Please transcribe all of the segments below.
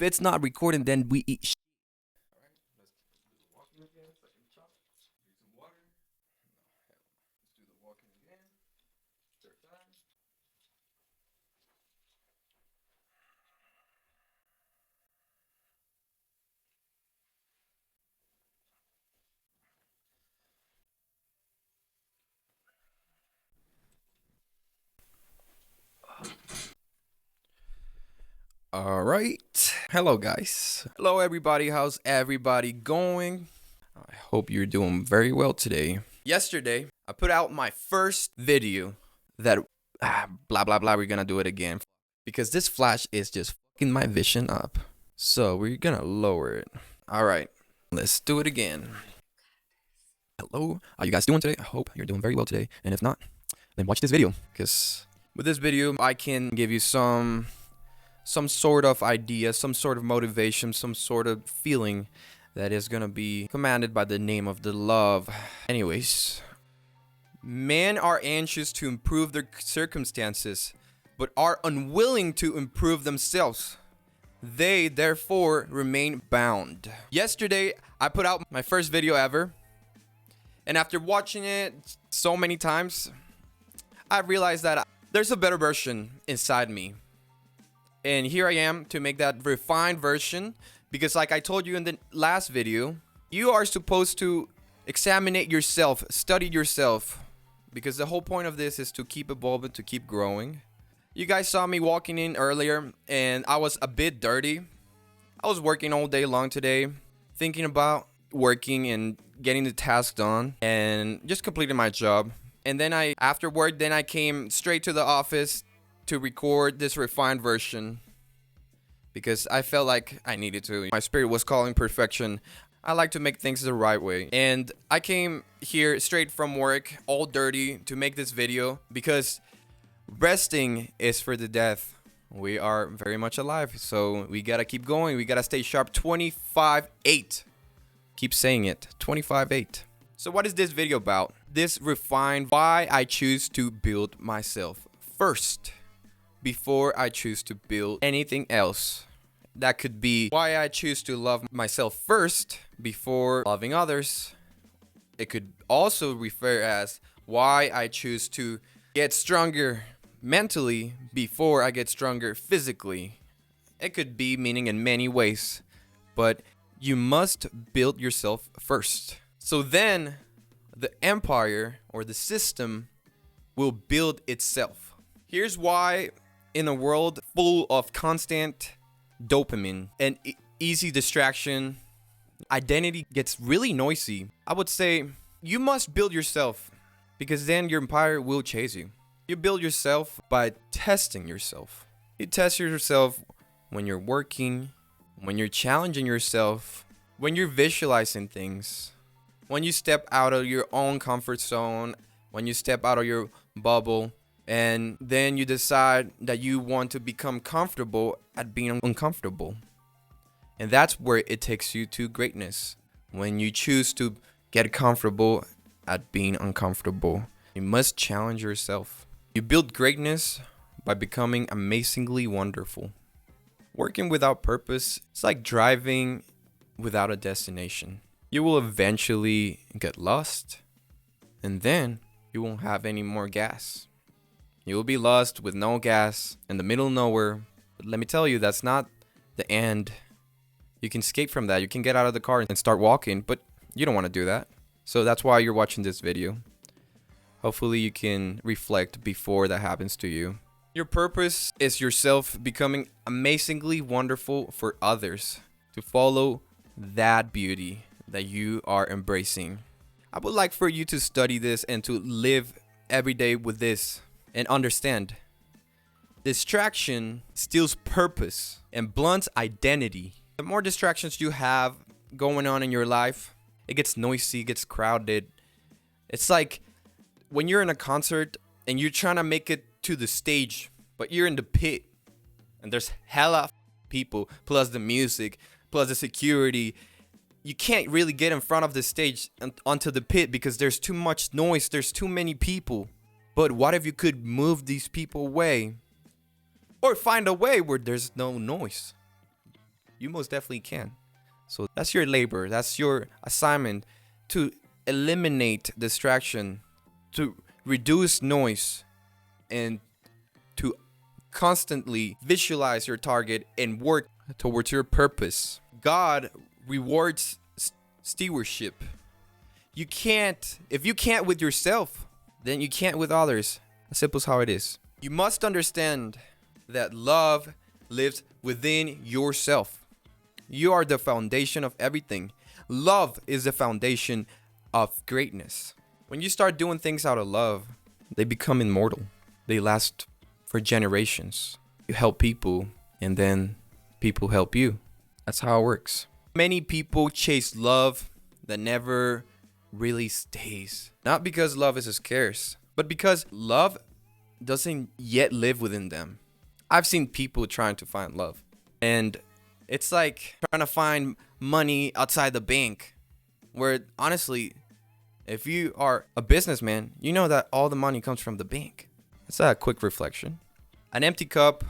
If it's not recording, then we eat shit. All right, let's do the walking again. Second chop. Drink some water. No, let's do the walking again. Third time. All right. Hello, guys. Hello, everybody. How's everybody going? I hope you're doing very well today. Yesterday, I put out my first video that blah, blah, blah. We're going to do it again because this flash is just fucking my vision up. So we're going to lower it. All right. Let's do it again. Hello. How you guys doing today? I hope you're doing very well today. And if not, then watch this video because with this video, I can give you some sort of idea, some sort of motivation, some sort of feeling that is going to be commanded by the name of the love. Anyways, men are anxious to improve their circumstances, but are unwilling to improve themselves. They, therefore, remain bound. Yesterday, I put out my first video ever, and after watching it so many times, I realized that there's a better version inside me. And here I am to make that refined version because like I told you in the last video, you are supposed to examine yourself, study yourself, because the whole point of this is to keep evolving, to keep growing. You guys saw me walking in earlier and I was a bit dirty. I was working all day long today, thinking about working and getting the task done and just completing my job. And then after work, I came straight to the office to record this refined version because I felt like I needed to. My spirit was calling perfection. I like to make things the right way. And I came here straight from work, all dirty, to make this video because resting is for the death. We are very much alive, so we gotta keep going. We gotta stay sharp. 25-8. Keep saying it. 25-8. So what is this video about? This refined why I choose to build myself first before I choose to build anything else. That could be why I choose to love myself first before loving others. It could also refer as why I choose to get stronger mentally before I get stronger physically. It could be meaning in many ways, but you must build yourself first. So then the empire or the system will build itself. Here's why in a world full of constant dopamine and easy distraction, identity gets really noisy. I would say you must build yourself because then your empire will chase you. You build yourself by testing yourself. You test yourself when you're working, when you're challenging yourself, when you're visualizing things, when you step out of your own comfort zone, when you step out of your bubble. And then you decide that you want to become comfortable at being uncomfortable. And that's where it takes you to greatness. When you choose to get comfortable at being uncomfortable, you must challenge yourself. You build greatness by becoming amazingly wonderful. Working without purpose is like driving without a destination. You will eventually get lost, and then you won't have any more gas. You will be lost with no gas in the middle of nowhere. But let me tell you, that's not the end. You can escape from that. You can get out of the car and start walking, but you don't want to do that. So that's why you're watching this video. Hopefully you can reflect before that happens to you. Your purpose is yourself becoming amazingly wonderful for others, to follow that beauty that you are embracing. I would like for you to study this and to live every day with this. And understand, distraction steals purpose and blunts identity. The more distractions you have going on in your life, it gets noisy, it gets crowded. It's like when you're in a concert and you're trying to make it to the stage, but you're in the pit and there's hella people, plus the music, plus the security. You can't really get in front of the stage onto the pit because there's too much noise, there's too many people. But what if you could move these people away? Or find a way where there's no noise? You most definitely can. So that's your labor. That's your assignment, to eliminate distraction, to reduce noise, and to constantly visualize your target and work towards your purpose. God rewards stewardship. If you can't with yourself, then you can't with others. As simple as how it is. You must understand that love lives within yourself. You are the foundation of everything. Love is the foundation of greatness. When you start doing things out of love, they become immortal. They last for generations. You help people, and then people help you. That's how it works. Many people chase love that never really stays. Not because love is scarce, but because love doesn't yet live within them. I've seen people trying to find love, and it's like trying to find money outside the bank, where honestly, if you are a businessman, you know that all the money comes from the bank. It's a quick reflection. An empty cup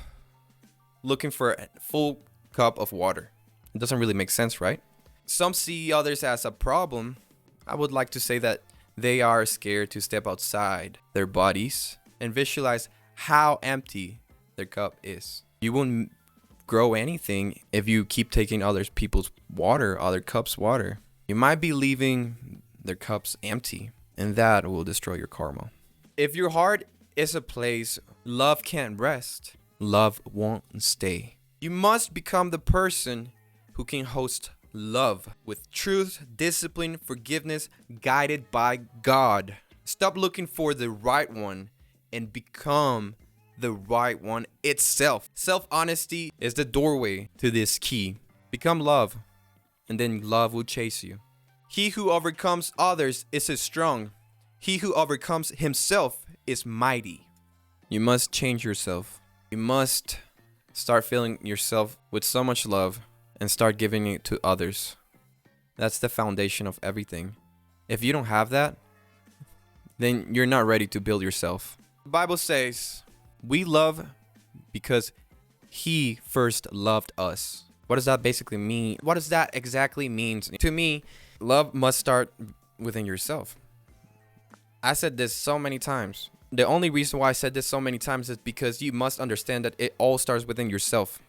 looking for a full cup of water. It doesn't really make sense, right? Some see others as a problem. I would like to say that they are scared to step outside their bodies and visualize how empty their cup is. You won't grow anything if you keep taking other people's water, other cups' water. You might be leaving their cups empty, and that will destroy your karma. If your heart is a place love can't rest, love won't stay. You must become the person who can host love with truth, discipline, forgiveness, guided by God. Stop looking for the right one and become the right one itself. Self-honesty is the doorway to this key. Become love, and then love will chase you. He who overcomes others is strong. He who overcomes himself is mighty. You must change yourself. You must start filling yourself with so much love and start giving it to others. That's the foundation of everything. If you don't have that, then you're not ready to build yourself. The Bible says, we love because He first loved us. What does that basically mean? What does that exactly mean? To me, love must start within yourself. I said this so many times. The only reason why I said this so many times is because you must understand that it all starts within yourself.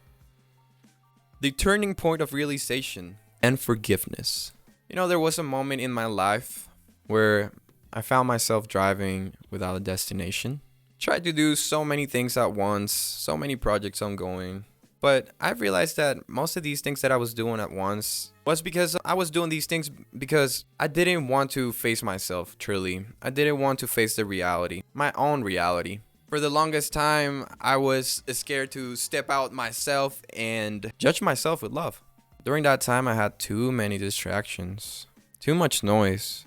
The turning point of realization and forgiveness. You know, there was a moment in my life where I found myself driving without a destination. Tried to do so many things at once, so many projects ongoing. But I've realized that most of these things that I was doing at once was because I was doing these things because I didn't want to face myself, truly. I didn't want to face the reality, my own reality. For the longest time, I was scared to step out myself and judge myself with love. During that time, I had too many distractions, too much noise,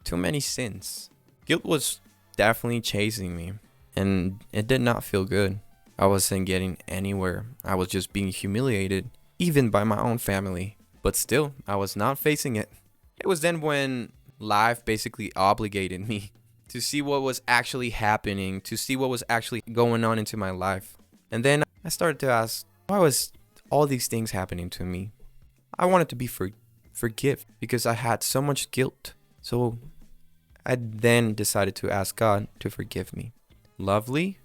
too many sins. Guilt was definitely chasing me, and it did not feel good. I wasn't getting anywhere. I was just being humiliated, even by my own family. But still, I was not facing it. It was then when life basically obligated me to see what was actually happening, to see what was actually going on into my life. And then I started to ask, why was all these things happening to me? I wanted to be forgive because I had so much guilt. So I then decided to ask God to forgive me. Lovely.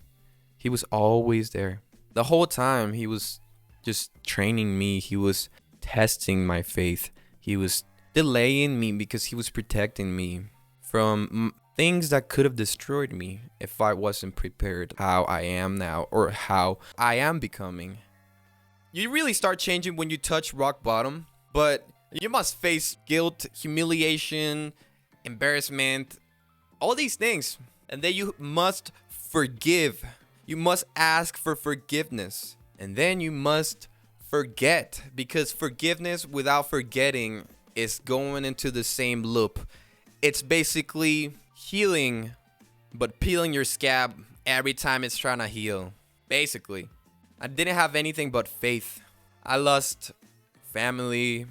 He was always there. The whole time, He was just training me. He was testing my faith. He was delaying me because He was protecting me from things that could have destroyed me if I wasn't prepared how I am now or how I am becoming. You really start changing when you touch rock bottom, but you must face guilt, humiliation, embarrassment, all these things. And then you must forgive. You must ask for forgiveness. And then you must forget, because forgiveness without forgetting is going into the same loop. It's basically healing, but peeling your scab every time it's trying to heal. Basically, I didn't have anything but faith. I lost family.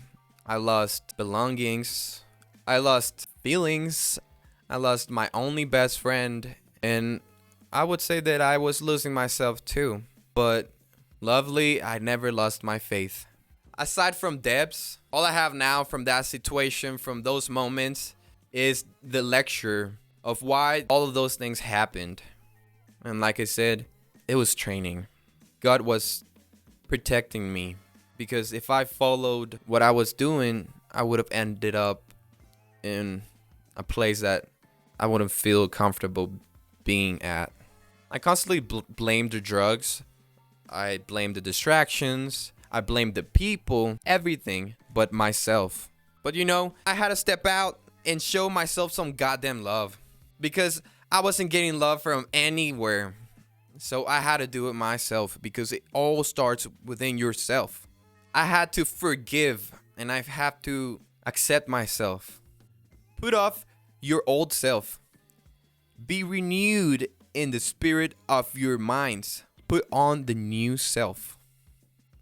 I lost belongings. I lost feelings. I lost my only best friend. And I would say that I was losing myself too. But lovely, I never lost my faith. Aside from debts, all I have now from that situation, from those moments, is the lecture of why all of those things happened. And like I said, it was training. God was protecting me, because if I followed what I was doing, I would have ended up in a place that I wouldn't feel comfortable being at. I constantly blamed the drugs. I blamed the distractions. I blamed the people, everything but myself. But you know, I had to step out and show myself some goddamn love, because I wasn't getting love from anywhere. So I had to do it myself, because it all starts within yourself. I had to forgive, and I have to accept myself. Put off your old self. Be renewed in the spirit of your minds. Put on the new self.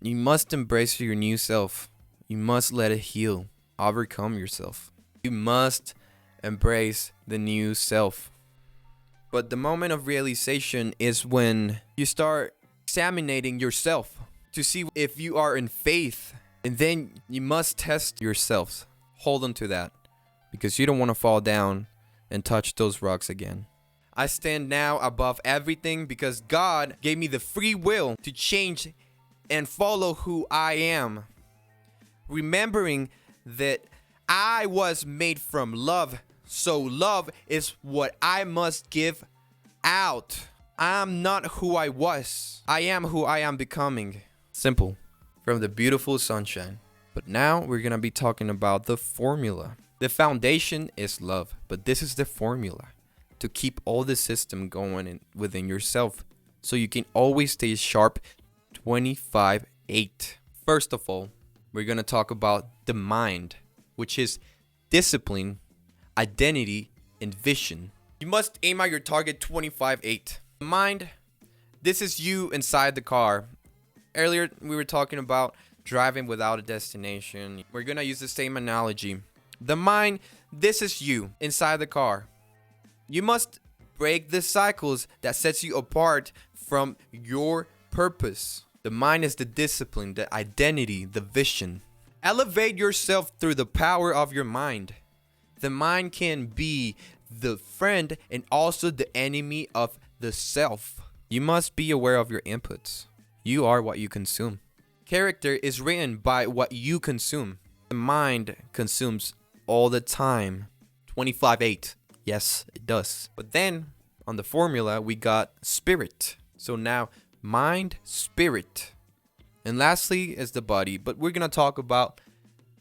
You must embrace your new self. You must let it heal. Overcome yourself. You must embrace the new self. But the moment of realization is when you start examining yourself to see if you are in faith. And then you must test yourselves. Hold on to that, because you don't want to fall down and touch those rocks again. I stand now above everything because God gave me the free will to change and follow who I am. Remembering that I was made from love, so love is what I must give out. I'm not who I was. I am who I am becoming. Simple. From the beautiful sunshine. But now we're going to be talking about the formula. The foundation is love, but this is the formula to keep all the system going within yourself, so you can always stay sharp 25/8. First of all, we're going to talk about the mind, which is discipline, identity, and vision. You must aim at your target 25/8. Mind, this is you inside the car. Earlier, we were talking about driving without a destination. We're going to use the same analogy. The mind, this is you inside the car. You must break the cycles that sets you apart from your purpose. The mind is the discipline, the identity, the vision. Elevate yourself through the power of your mind. The mind can be the friend and also the enemy of the self. You must be aware of your inputs. You are what you consume. Character is written by what you consume. The mind consumes all the time. 25/8. Yes, it does. But then on the formula, we got spirit. So now mind, spirit. And lastly is the body. But we're going to talk about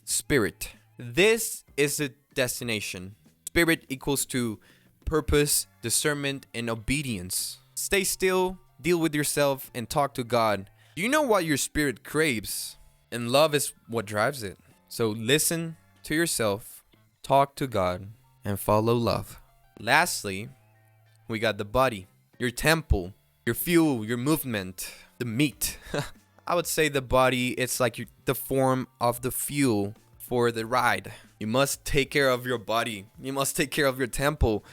spirit. This is the destination. Spirit equals to purpose, discernment, and obedience. Stay still, deal with yourself, and talk to God. You know what your spirit craves, and love is what drives it. So listen to yourself, talk to God, and follow love. Lastly, we got the body, your temple, your fuel, your movement, the meat. I would say the body, it's like the form of the fuel for the ride. You must take care of your body. You must take care of your temple.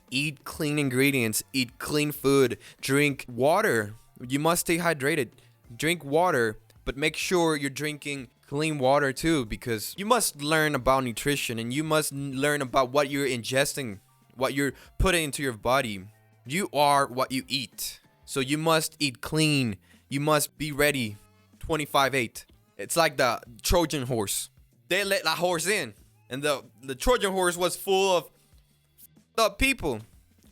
Eat clean ingredients, eat clean food, drink water. You must stay hydrated. Drink water, but make sure you're drinking clean water too, because you must learn about nutrition and you must learn about what you're ingesting, what you're putting into your body. You are what you eat. So you must eat clean. You must be ready 25/8. It's like the Trojan-horse. They let that horse in, and the Trojan-horse was full of people.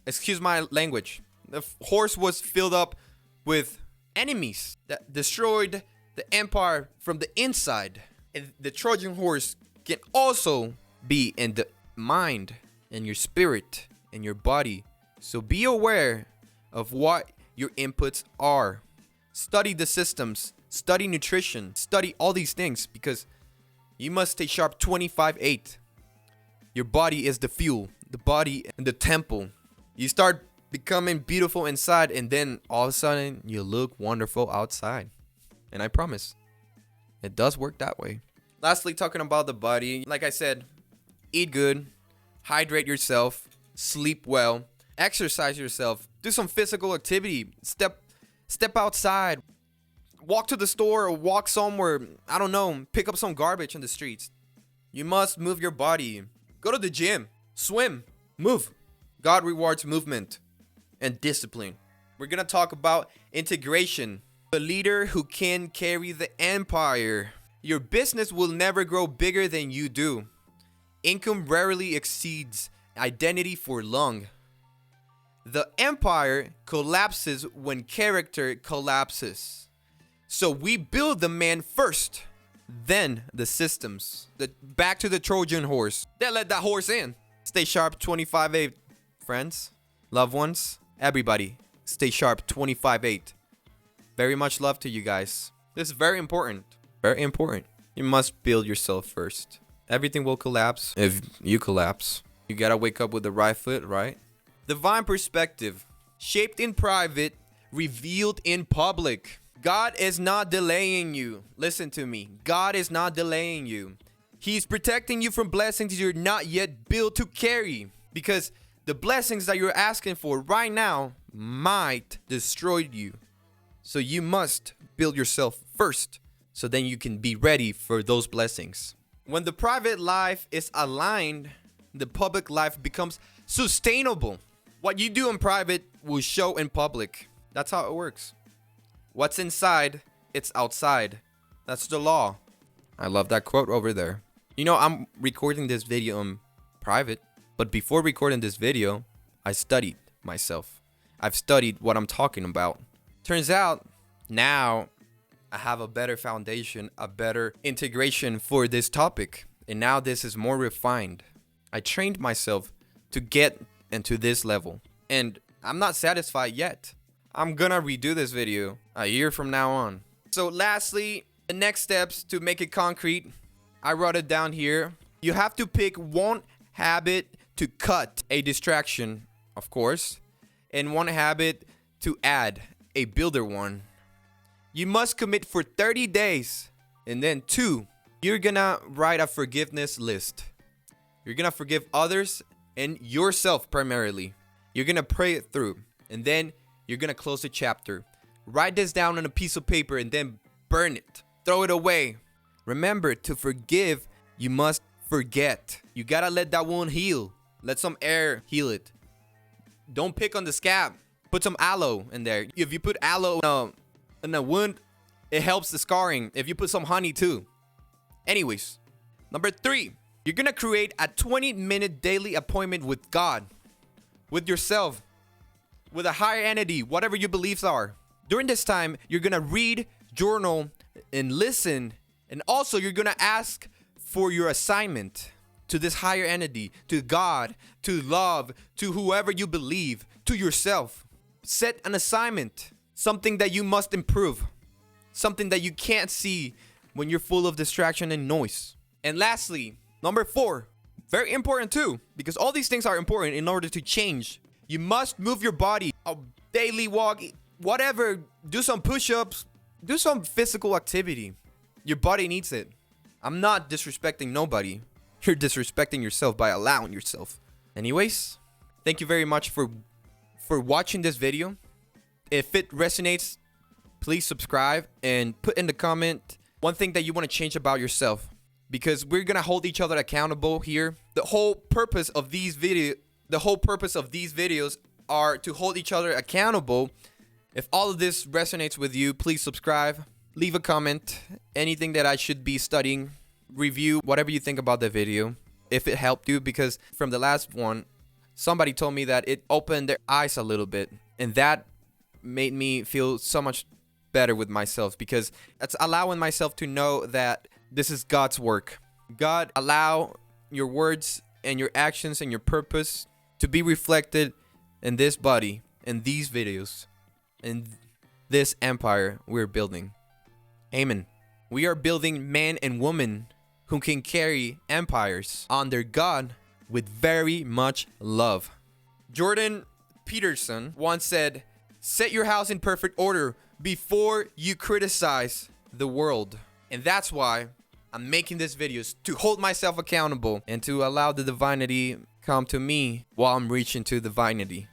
Excuse my language. The horse was filled up with enemies that destroyed the empire from the inside. And the Trojan horse can also be in the mind and your spirit and your body. So be aware of what your inputs are. Study the systems, study nutrition, study all these things, because you must stay sharp 25/8. Your body is the fuel, the body and the temple. You start becoming beautiful inside, and then all of a sudden you look wonderful outside. And I promise, it does work that way. Lastly, talking about the body, like I said, eat good, hydrate yourself, sleep well, exercise yourself, do some physical activity, step outside, walk to the store or walk somewhere. I don't know. Pick up some garbage in the streets. You must move your body. Go to the gym. Swim. Move. God rewards movement and discipline. We're going to talk about integration. The leader who can carry the empire. Your business will never grow bigger than you do. Income rarely exceeds identity for long. The empire collapses when character collapses. So we build the man first, then the systems. Back to the Trojan-horse. They let that horse in. Stay sharp 25-8, friends, loved ones, everybody. Stay sharp 25-8. Very much love to you guys. This is very important. Very important. You must build yourself first. Everything will collapse if you collapse. You gotta wake up with the right foot, right? Divine perspective. Shaped in private, revealed in public. God is not delaying you. Listen to me. God is not delaying you. He's protecting you from blessings you're not yet built to carry. Because the blessings that you're asking for right now might destroy you. So you must build yourself first. So then you can be ready for those blessings. When the private life is aligned, the public life becomes sustainable. What you do in private will show in public. That's how it works. What's inside, it's outside. That's the law. I love that quote over there. You know, I'm recording this video in private, but before recording this video, I studied myself. I've studied what I'm talking about. Turns out now I have a better foundation, a better integration for this topic. And now this is more refined. I trained myself to get into this level. And I'm not satisfied yet. I'm gonna redo this video a year from now on. So lastly, the next steps to make it concrete. I wrote it down here. You have to pick one habit to cut a distraction, of course. And one habit to add, a builder one. You must commit for 30 days. And then 2, you're gonna write a forgiveness list. You're gonna forgive others and yourself primarily. You're gonna pray it through. And then you're gonna close the chapter. Write this down on a piece of paper and then burn it. Throw it away. Remember, to forgive, you must forget. You gotta let that wound heal. Let some air heal it. Don't pick on the scab. Put some aloe in there. If you put aloe in a wound, it helps the scarring. If you put some honey too. Anyways, number 3, you're gonna create a 20-minute daily appointment with God, with yourself, with a higher entity, whatever your beliefs are. During this time, you're gonna read, journal, and listen. And also, you're gonna ask for your assignment to this higher entity, to God, to love, to whoever you believe, to yourself. Set an assignment, something that you must improve, something that you can't see when you're full of distraction and noise. And lastly, number 4, very important too, because all these things are important in order to change. You must move your body, a daily walk, whatever. Do some push-ups, do some physical activity. Your body needs it. I'm not disrespecting nobody. You're disrespecting yourself by allowing yourself. Anyways, thank you very much for watching this video. If it resonates, please subscribe and put in the comment one thing that you want to change about yourself, because we're gonna hold each other accountable here. The whole purpose of these videos are to hold each other accountable. If all of this resonates with you, please subscribe, leave a comment, anything that I should be studying, review, whatever you think about the video, if it helped you, because from the last one, somebody told me that it opened their eyes a little bit, and that made me feel so much better with myself, because it's allowing myself to know that this is God's work. God allow your words and your actions and your purpose to be reflected in this body, in these videos, in this empire we're building. Amen. We are building men and women who can carry empires under God with very much love. Jordan Peterson once said, "Set your house in perfect order before you criticize the world." And that's why I'm making this videos, to hold myself accountable and to allow the divinity come to me while I'm reaching to divinity.